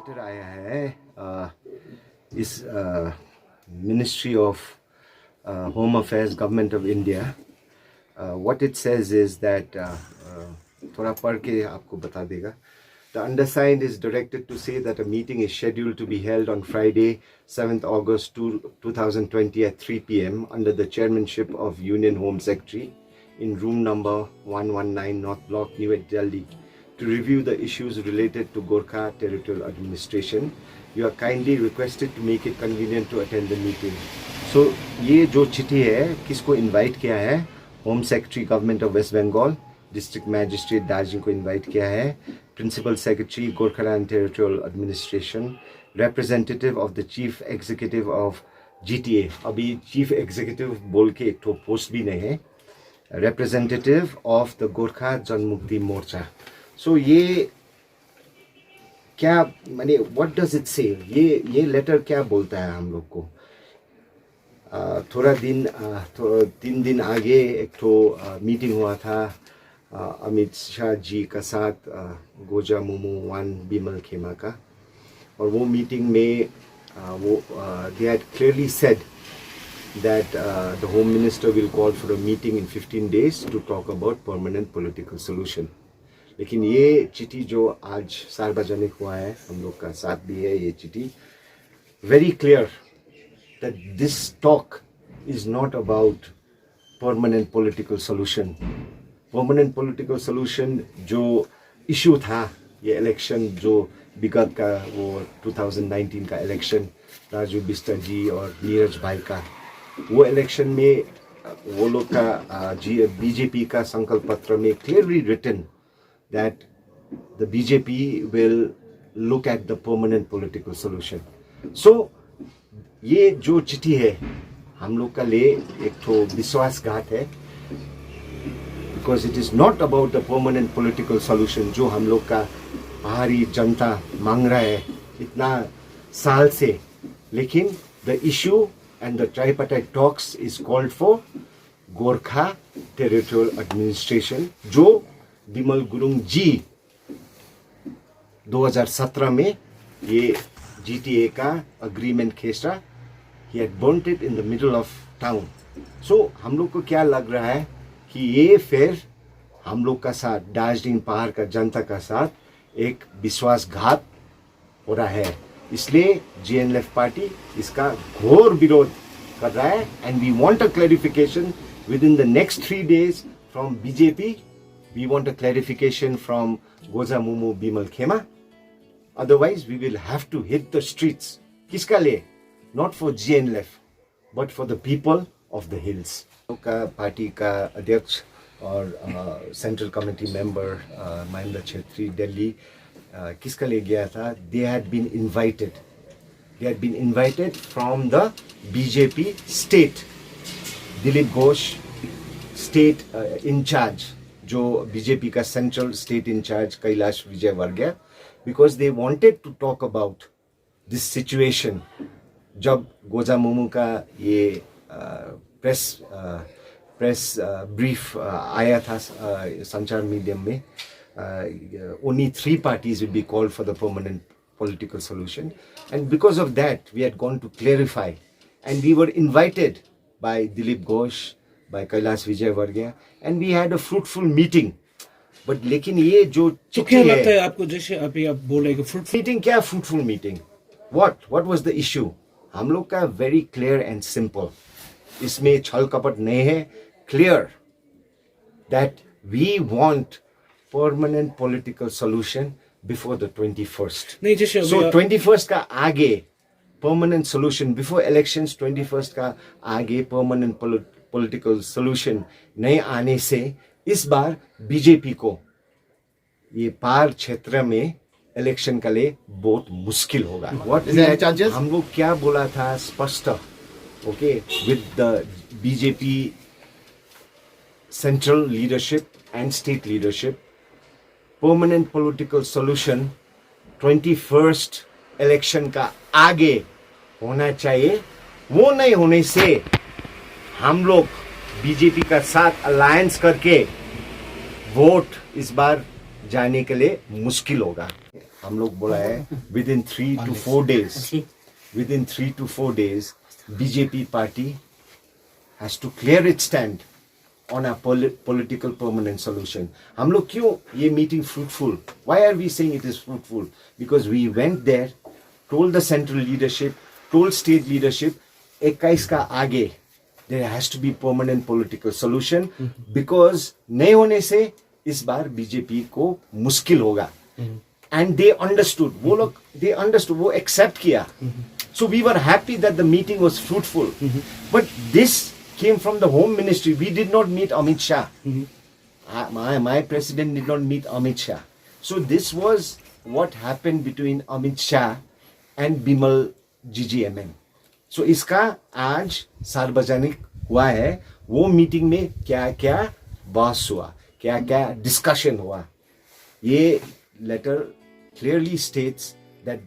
Matter आया है इस ministry of home affairs government of India. What it says is that थोड़ा पढ़ के आपको बता देगा. The undersigned is directed to say that a meeting is scheduled to be held on Friday, 7th August 2020 at 3 p.m. under the chairmanship of Union Home Secretary in room number 119 North Block, New Delhi, to review the issues related to Gorkha Territorial Administration. You are kindly requested to make it convenient to attend the meeting. So, ये जो चिट्ठी है किसको invite किया है? Home secretary government of West Bengal, district magistrate Darjeeling को invite किया है, principal secretary Gorkhaland territorial administration, representative of the chief executive of GTA. अभी चीफ एग्जीक्यूटिव बोल के एक तो पोस्ट भी नहीं है, representative of the Gorkha Janmukti Morcha. So ये क्या माने, व्हाट डज इट से? ये लेटर क्या बोलता है हम लोग को? थोड़ा 3 दिन आगे एक तो मीटिंग हुआ था अमित शाह जी का साथ गोजा मुमु वन बिमल खेमा का, और वो मीटिंग में वो they had clearly said that the Home Minister will call for a meeting in 15 days to talk about permanent political solution. लेकिन ये चिट्ठी जो आज सार्वजनिक हुआ है, हम लोग का साथ भी है ये चिट्ठी, very clear that this talk is not about permanent political solution. Permanent political solution जो इशू था, ये इलेक्शन जो विगत का वो 2019 का इलेक्शन, राजू बिस्तर जी और नीरज भाई का, वो इलेक्शन में वो लोग का बीजेपी का संकल्प पत्र में clearly written that the BJP will look at the permanent political solution. So ये जो चिट्ठी है हम लोग का लिए एक तो विश्वासघात है, because it is not about the permanent political solution जो हम लोग का पहाड़ी जनता मांग रहा है इतना साल से. लेकिन the issue and the tripartite talks is called for Gorkha territorial administration, जो बिमल गुरुंग जी 2017 में ये GTA का अग्रीमेंट खींचा. He had burnt it in the middle of town. So हम लोग को क्या लग रहा है कि ये फिर हम लोग का साथ, दार्जिलिंग पहाड़ का जनता का साथ एक विश्वासघात हो रहा है. इसलिए JNLF पार्टी इसका घोर विरोध कर रहा है. And we want a clarification within the next 3 days from BJP. We want a clarification from Goza Mumu Bimal Khema. Otherwise, we will have to hit the streets. किसका लिए? Not for JNLF, but for the people of the hills. का party का अध्यक्ष और central committee member Mahendra Chhetri Delhi किसका ले गया था? They had been invited. They had been invited from the BJP state. Dilip Ghosh state in charge, जो BJP का central state in charge Kailash Vijayvargiya, because they wanted to talk about this situation. जब गोजा मुमु का ये प्रेस ब्रीफ आया था संचार मीडियम में, only 3 parties will be called for the permanent political solution, and because of that we had gone to clarify, and we were invited by Dilip Ghosh, by Kailash Vijayवर्गीय, and we had a fruitful meeting. But लेकिन ये जो क्या लगता है आपको, जैसे अभी आप बोले कि fruitful meeting, क्या fruitful meeting? What was the issue? हम लोग का very clear and simple, इसमें छल कपट नहीं है. Clear that we want permanent political solution before the 21st. नहीं, जैसे So 21st का आगे permanent solution before elections, 21st का आगे permanent political solution नहीं आने से इस बार बीजेपी को ये पार क्षेत्र में इलेक्शन के लिए बहुत मुश्किल होगा. हम लोग क्या बोला था स्पष्ट, okay, with the BJP central leadership and state leadership, permanent political solution 21st election का आगे होना चाहिए. वो नहीं होने से हम लोग बीजेपी का साथ अलायंस करके वोट इस बार जाने के लिए मुश्किल होगा। हम लोग बोला है within 3 to 4 days BJP party has to clear its stand on a political permanent solution. हम लोग क्यों ये meeting fruitful? Why are we saying it is fruitful? Because we went there, told the central leadership, told state leadership, 21 का आगे there has to be permanent political solution because नहीं होने से इस बार बीजेपी को मुश्किल होगा। And they understood, वो लोग they understood, वो accept किया। So we were happy that the meeting was fruitful. But this came from the Home Ministry. We did not meet Amit Shah. My president did not meet Amit Shah. So this was what happened between Amit Shah and Bimal GGMM. So इसका आज सार्वजनिक हुआ है। वो meeting में क्या क्या बहस हुआ, क्या क्या डिस्कशन हुआ। ये letter clearly states that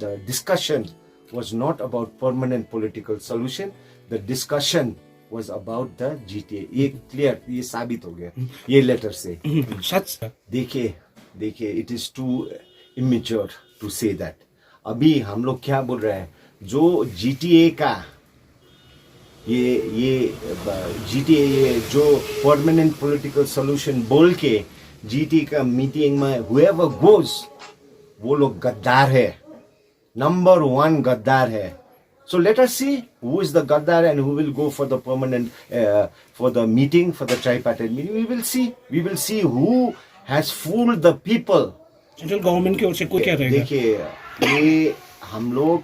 the discussion was not about permanent political solution. The discussion was about the GTA. ये clear, ये साबित हो गया ये letter से। सच देखिए it is too immature to say that. अभी हम लोग क्या बोल रहे हैं, जो GTA का ये GTA ये जो permanent political solution बोल के GTA का मीटिंग में whoever goes वो लोग गद्दार है, number 1 गद्दार है। So let us see who is the gaddar and who will go for the permanent for the meeting, for the tripartite meeting. We will see who has fooled the people. Central government की ओर से कोई क्या रहेगा? देखिए ये हम लोग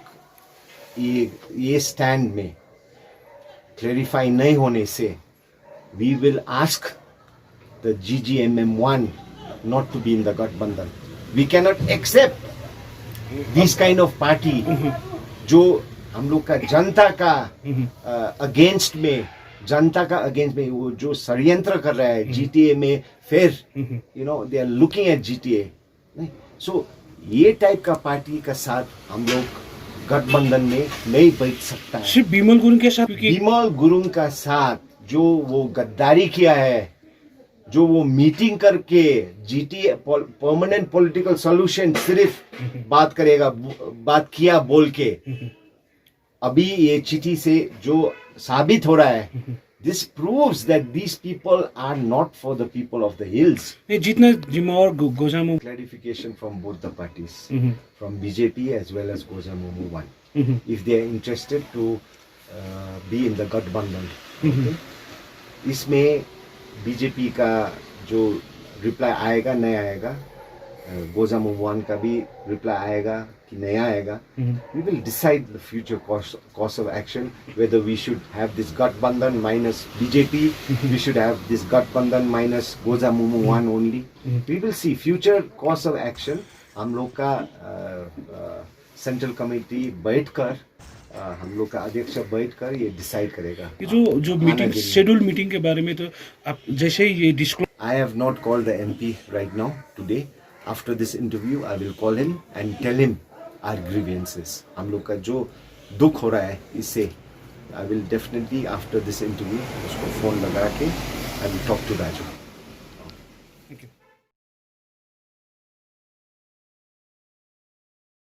ये स्टैंड में क्लैरिफाई नहीं होने से we will ask the GGMM1 not to be in the Gathbandhan. We cannot accept this kind of party जो हम लोग का जनता का अगेंस्ट में वो जो षड्यंत्र कर रहा है GTA में, फिर you know they are looking at GTA। सो ये टाइप का पार्टी का साथ हम लोग गठबंधन में नहीं बैठ सकता है। सिर्फ बिमल गुरुंग के साथ, बिमल गुरुंग का साथ जो वो गद्दारी किया है, जो वो मीटिंग करके GTA परमानेंट पॉलिटिकल सॉल्यूशन सिर्फ बात किया बोल के, अभी ये चिट्ठी से जो साबित हो रहा है, this proves that these people are not for the people of the hills. जितना जिम्मेवार गोजामुमो Clarification from both the parties, from BJP as well as Gojamumu 1, if they are interested to be in the Gathbandhan. Okay? इसमें BJP का जो reply आएगा नहीं आएगा, Gojamumu 1 का भी रिप्लाई आएगा कि नहीं आएगा, we will decide the future course of action, whether we should have this Gathbandhan minus BJP, we should have this Gathbandhan minus Gojamumu 1 only. We will see future course of action. हम लोग का central committee बैठकर, हम लोग का अध्यक्ष बैठकर ये डिसाइड करेगा। ये जो मीटिंग शेड्यूल मीटिंग के बारे में तो आप जैसे ही ये disclose, I have not called the MP right now today. After this interview, I will call him and tell him our grievances. हम लोग का जो दुख हो रहा है इससे, I will definitely after this interview उसको फोन लगा के I will talk to Raju.